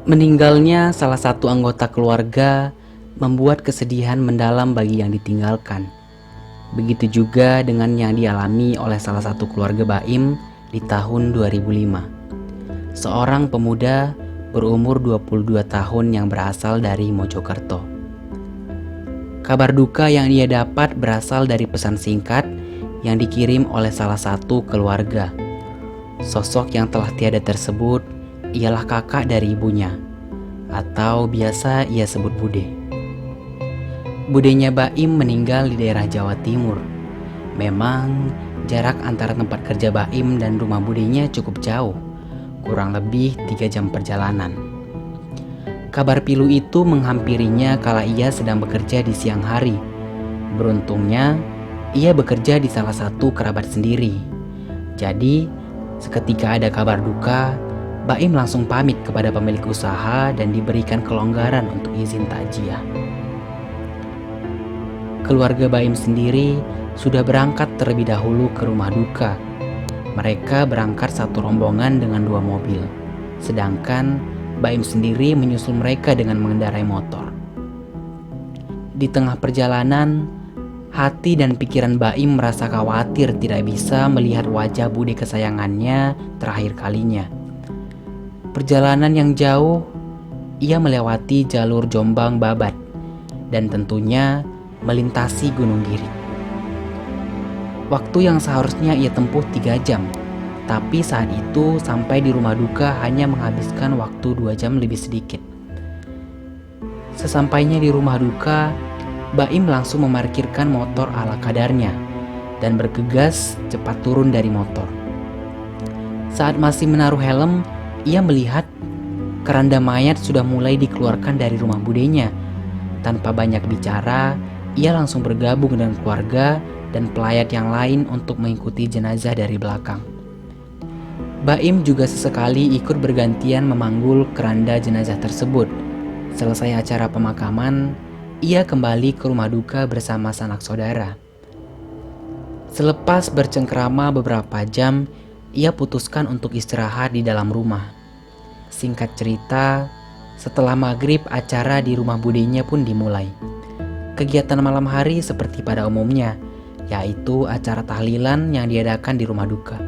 Meninggalnya salah satu anggota keluarga membuat kesedihan mendalam bagi yang ditinggalkan. Begitu juga dengan yang dialami oleh salah satu keluarga Baim di tahun 2005. Seorang pemuda berumur 22 tahun yang berasal dari Mojokerto. Kabar duka yang ia dapat berasal dari pesan singkat yang dikirim oleh salah satu keluarga. Sosok yang telah tiada tersebut ialah kakak dari ibunya, atau biasa ia sebut Bude. Budenya Baim meninggal di daerah Jawa Timur. Memang jarak antara tempat kerja Baim dan rumah budenya cukup jauh, kurang lebih 3 jam perjalanan. Kabar pilu itu menghampirinya kala ia sedang bekerja di siang hari. Beruntungnya, ia bekerja di salah satu kerabat sendiri. Jadi, seketika ada kabar duka, Baim langsung pamit kepada pemilik usaha dan diberikan kelonggaran untuk izin takziah. Keluarga Baim sendiri sudah berangkat terlebih dahulu ke rumah duka. Mereka berangkat satu rombongan dengan 2 mobil, sedangkan Baim sendiri menyusul mereka dengan mengendarai motor. Di tengah perjalanan, hati dan pikiran Baim merasa khawatir tidak bisa melihat wajah bude kesayangannya terakhir kalinya. Perjalanan yang jauh, ia melewati jalur Jombang-Babat dan tentunya melintasi Gunung Girik. Waktu yang seharusnya ia tempuh 3 jam, tapi saat itu sampai di rumah duka hanya menghabiskan waktu 2 jam lebih sedikit. Sesampainya di rumah duka, Baim langsung memarkirkan motor ala kadarnya dan bergegas cepat turun dari motor. Saat masih menaruh helm, ia melihat keranda mayat sudah mulai dikeluarkan dari rumah budenya. Tanpa banyak bicara, ia langsung bergabung dengan keluarga dan pelayat yang lain untuk mengikuti jenazah dari belakang. Baim juga sesekali ikut bergantian memanggul keranda jenazah tersebut. Selesai acara pemakaman, ia kembali ke rumah duka bersama sanak saudara. Selepas bercengkrama beberapa jam, ia putuskan untuk istirahat di dalam rumah. Singkat cerita, setelah maghrib acara di rumah budenya pun dimulai. Kegiatan malam hari seperti pada umumnya, yaitu acara tahlilan yang diadakan di rumah duka.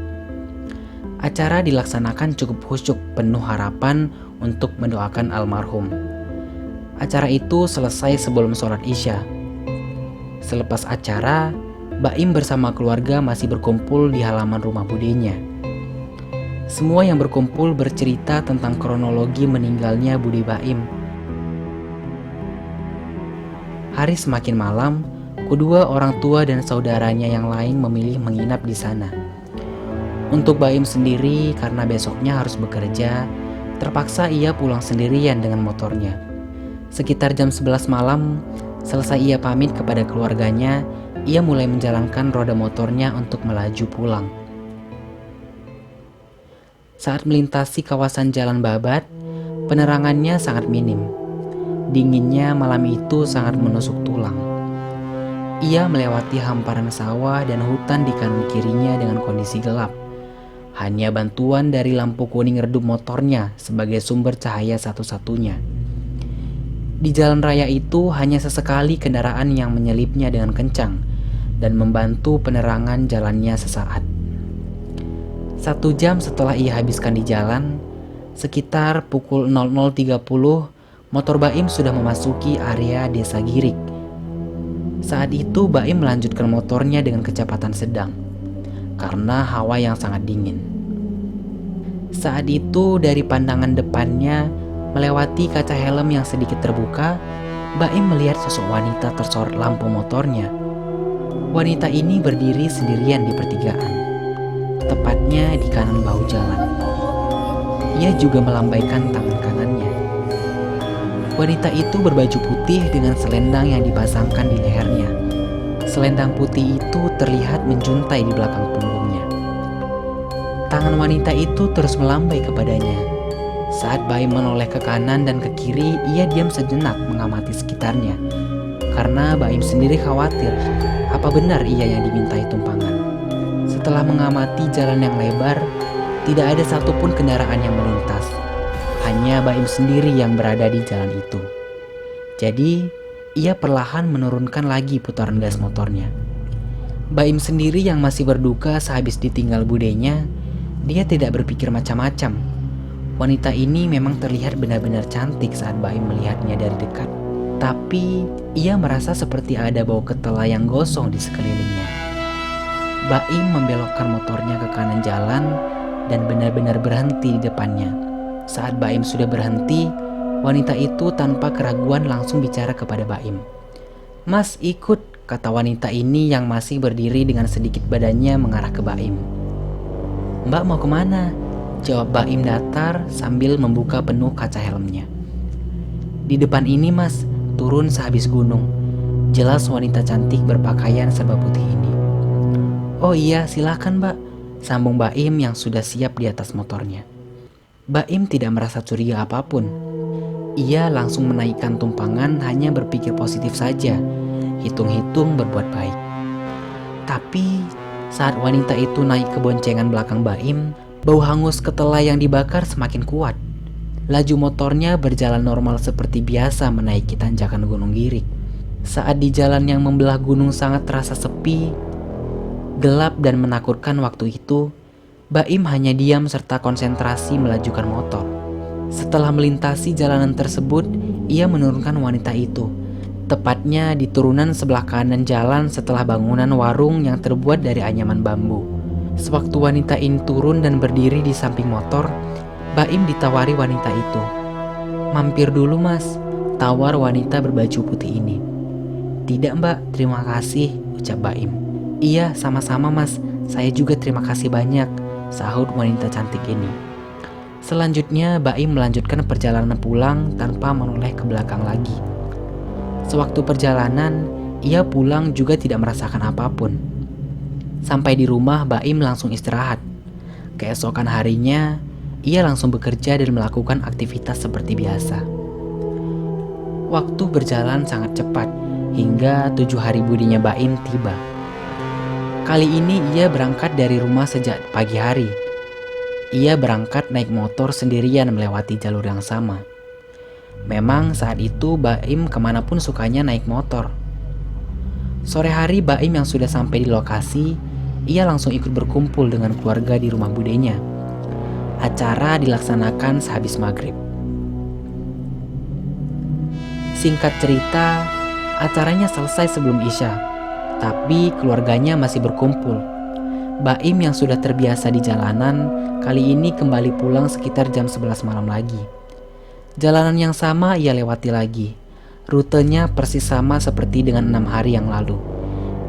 Acara dilaksanakan cukup khusyuk, penuh harapan untuk mendoakan almarhum. Acara itu selesai sebelum sholat Isya. Selepas acara, Baim bersama keluarga masih berkumpul di halaman rumah budenya. Semua yang berkumpul bercerita tentang kronologi meninggalnya Bude Baim. Hari semakin malam, kedua orang tua dan saudaranya yang lain memilih menginap di sana. Untuk Baim sendiri, karena besoknya harus bekerja, terpaksa ia pulang sendirian dengan motornya. Sekitar jam 11 malam, selesai ia pamit kepada keluarganya, ia mulai menjalankan roda motornya untuk melaju pulang. Saat melintasi kawasan Jalan Babat, penerangannya sangat minim. Dinginnya malam itu sangat menusuk tulang. Ia melewati hamparan sawah dan hutan di kanan kirinya dengan kondisi gelap. Hanya bantuan dari lampu kuning redup motornya sebagai sumber cahaya satu-satunya. Di jalan raya itu hanya sesekali kendaraan yang menyelipnya dengan kencang dan membantu penerangan jalannya sesaat. 1 jam setelah ia habiskan di jalan, sekitar pukul 00.30, motor Baim sudah memasuki area Desa Girik. Saat itu Baim melanjutkan motornya dengan kecepatan sedang karena hawa yang sangat dingin. Saat itu dari pandangan depannya, melewati kaca helm yang sedikit terbuka, Baim melihat sosok wanita tersorot lampu motornya. Wanita ini berdiri sendirian di pertigaan, tepatnya di kanan bahu jalan. Ia juga melambaikan tangan kanannya. Wanita itu berbaju putih dengan selendang yang dipasangkan di lehernya. Selendang putih itu terlihat menjuntai di belakang punggungnya. Tangan wanita itu terus melambai kepadanya. Saat Baim menoleh ke kanan dan ke kiri, ia diam sejenak mengamati sekitarnya. Karena Baim sendiri khawatir, apa benar ia yang dimintai tumpangan. Setelah mengamati jalan yang lebar, tidak ada satupun kendaraan yang melintas. Hanya Baim sendiri yang berada di jalan itu. Jadi, ia perlahan menurunkan lagi putaran gas motornya. Baim sendiri yang masih berduka sehabis ditinggal budenya, dia tidak berpikir macam-macam. Wanita ini memang terlihat benar-benar cantik saat Baim melihatnya dari dekat. Tapi, ia merasa seperti ada bau ketela yang gosong di sekelilingnya. Baim membelokkan motornya ke kanan jalan dan benar-benar berhenti di depannya. Saat Baim sudah berhenti, wanita itu tanpa keraguan langsung bicara kepada Baim. "Mas, ikut," kata wanita ini yang masih berdiri dengan sedikit badannya mengarah ke Baim. "Mbak mau kemana?" jawab Baim datar sambil membuka penuh kaca helmnya. "Di depan ini mas, turun sehabis gunung," jelas wanita cantik berpakaian serba putih ini. "Oh iya, silakan mbak," sambung Baim yang sudah siap di atas motornya. Baim tidak merasa curiga apapun. Ia langsung menaikkan tumpangan, hanya berpikir positif saja, hitung-hitung berbuat baik. Tapi saat wanita itu naik ke boncengan belakang Baim, bau hangus ketela yang dibakar semakin kuat. Laju motornya berjalan normal seperti biasa menaiki tanjakan Gunung Girik. Saat di jalan yang membelah gunung sangat terasa sepi, gelap dan menakutkan waktu itu, Baim hanya diam serta konsentrasi melajukan motor. Setelah melintasi jalanan tersebut, ia menurunkan wanita itu, tepatnya di turunan sebelah kanan jalan setelah bangunan warung yang terbuat dari anyaman bambu. Sewaktu wanita ini turun dan berdiri di samping motor, Baim ditawari wanita itu. "Mampir dulu mas," tawar wanita berbaju putih ini. "Tidak mbak, terima kasih," ucap Baim. "Iya, sama-sama mas, saya juga terima kasih banyak," sahut wanita cantik ini. Selanjutnya Baim melanjutkan perjalanan pulang tanpa menoleh ke belakang lagi. Sewaktu perjalanan, ia pulang juga tidak merasakan apapun. Sampai di rumah, Baim langsung istirahat. Keesokan harinya, ia langsung bekerja dan melakukan aktivitas seperti biasa. Waktu berjalan sangat cepat, hingga 7 hari budinya Baim tiba. Kali ini ia berangkat dari rumah sejak pagi hari. Ia berangkat naik motor sendirian melewati jalur yang sama. Memang saat itu Baim kemanapun sukanya naik motor. Sore hari Baim yang sudah sampai di lokasi, ia langsung ikut berkumpul dengan keluarga di rumah budenya. Acara dilaksanakan sehabis maghrib. Singkat cerita, acaranya selesai sebelum Isya, tapi keluarganya masih berkumpul. Baim yang sudah terbiasa di jalanan, kali ini kembali pulang sekitar jam 11 malam lagi. Jalanan yang sama ia lewati lagi. Rutenya persis sama seperti dengan 6 hari yang lalu.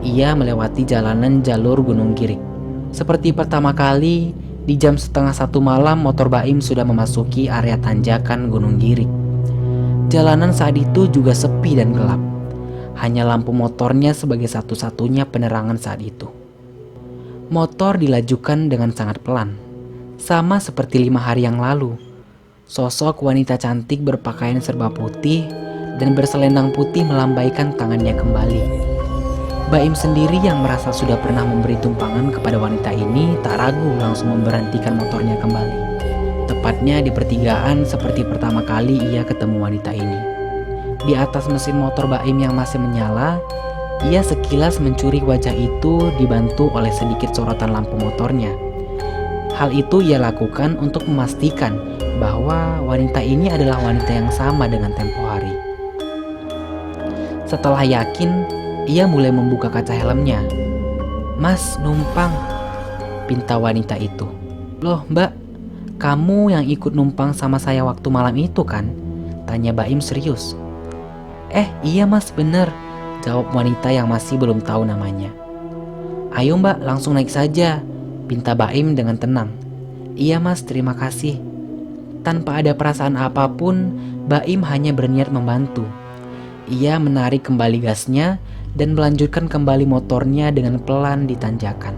Ia melewati jalanan jalur Gunung Girik. Seperti pertama kali, di jam setengah 1 malam motor Baim sudah memasuki area tanjakan Gunung Girik. Jalanan saat itu juga sepi dan gelap. Hanya lampu motornya sebagai satu-satunya penerangan saat itu. Motor dilajukan dengan sangat pelan, sama seperti 5 hari yang lalu. Sosok wanita cantik berpakaian serba putih dan berselendang putih melambaikan tangannya kembali. Baim sendiri yang merasa sudah pernah memberi tumpangan kepada wanita ini tak ragu langsung memberhentikan motornya kembali. Tepatnya di pertigaan seperti pertama kali ia ketemu wanita ini. Di atas mesin motor Baim yang masih menyala, ia sekilas mencuri wajah itu dibantu oleh sedikit sorotan lampu motornya. Hal itu ia lakukan untuk memastikan bahwa wanita ini adalah wanita yang sama dengan tempo hari. Setelah yakin, ia mulai membuka kaca helmnya. "Mas, numpang," pinta wanita itu. "Loh mbak, kamu yang ikut numpang sama saya waktu malam itu kan?" tanya Baim serius. Iya mas, bener," jawab wanita yang masih belum tahu namanya. "Ayo mbak, langsung naik saja," pinta Baim dengan tenang. "Iya mas, terima kasih." Tanpa ada perasaan apapun, Baim hanya berniat membantu. Ia menarik kembali gasnya dan melanjutkan kembali motornya dengan pelan di tanjakan.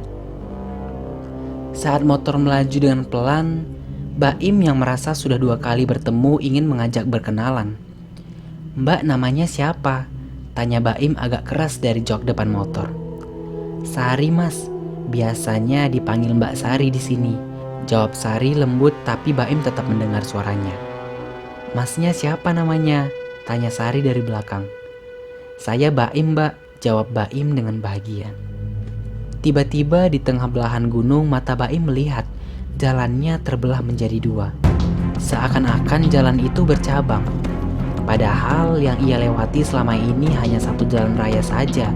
Saat motor melaju dengan pelan, Baim yang merasa sudah 2 kali bertemu ingin mengajak berkenalan. "Mbak, namanya siapa?" tanya Baim agak keras dari jok depan motor. "Sari mas, biasanya dipanggil Mbak Sari di sini," jawab Sari lembut, tapi Baim tetap mendengar suaranya. "Masnya siapa namanya?" tanya Sari dari belakang. "Saya Baim, Mbak," jawab Baim dengan bahagia. Tiba-tiba di tengah belahan gunung mata Baim melihat jalannya terbelah menjadi dua. Seakan-akan jalan itu bercabang. Padahal yang ia lewati selama ini hanya satu jalan raya saja